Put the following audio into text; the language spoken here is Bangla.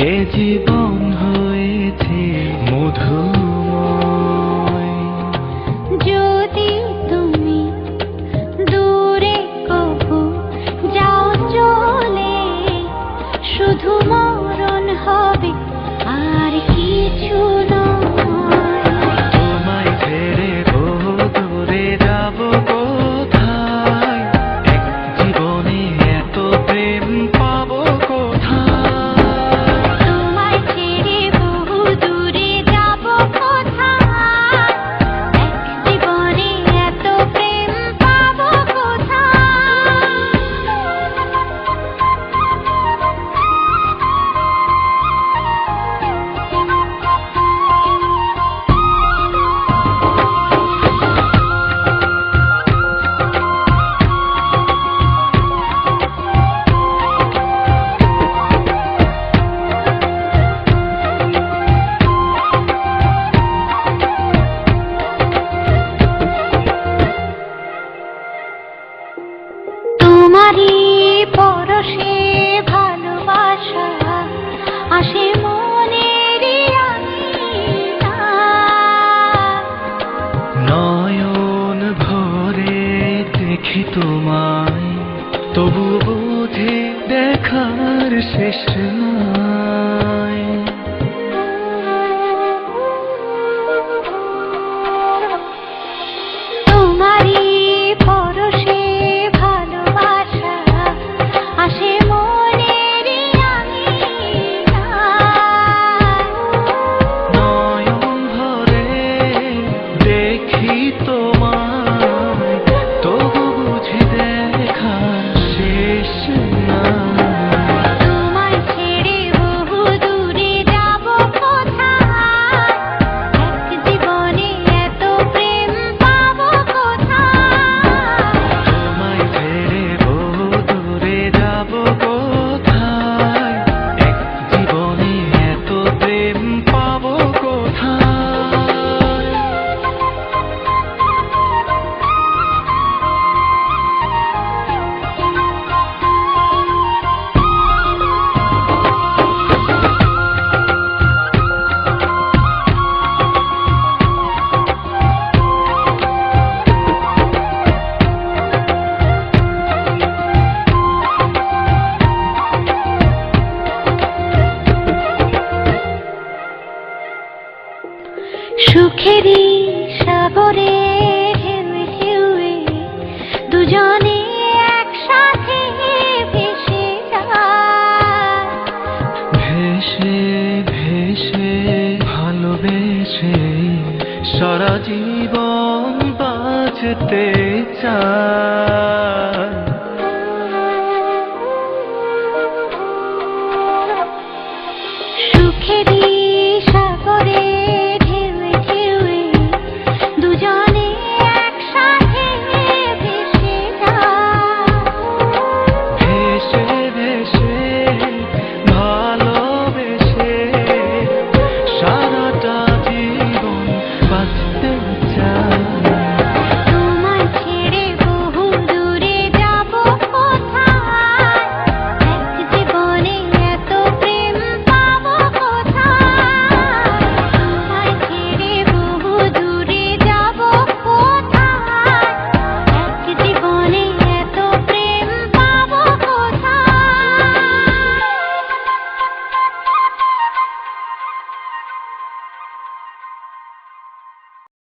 এ জীবন হয়েছে মধুময়। যদি তুমি দূরে কভু যাও চলে, শুধু মরণ হবে আর কিছু নয়। তোমায় ছেড়ে বহু দূরে যাব কোথায়, এক জীবনে এত প্রেম পাবো কোথায়। তোমায় ছেড়ে বহু দূরে যাব কোথায়, এক জীবনে এত প্রেম পাবো কোথায়। তোমারই পরশে ভালোবাসা আসে মনের আঙিনায়। নয়ন ভরে দেখি তোমায়, তবু বুঝি দেখার শেষ নাই। তোমারই পরশে ভালোবাসা আসে মনের আঙিনায়। নয়ন ভরে দেখি তোমায়, তবু বুঝি দেখার শেষ নাই। তোমায় ছেড়ে বহু দূরে যাব কোথায়, এক জীবনে এত প্রেম পাবো কোথায়। তোমায় ছেড়ে বহু দূরে যাব কোথায়, এক জীবনে এত প্রেম পাবো কোথায়। সুখেরই সাগরে ঢেউয়ে ঢেউয়ে দুজনে একসাথে ভেসে যায়। ভেসে ভেসে ভালোবেসে সারা জীবন বাঁচতে চায়। সুখেরই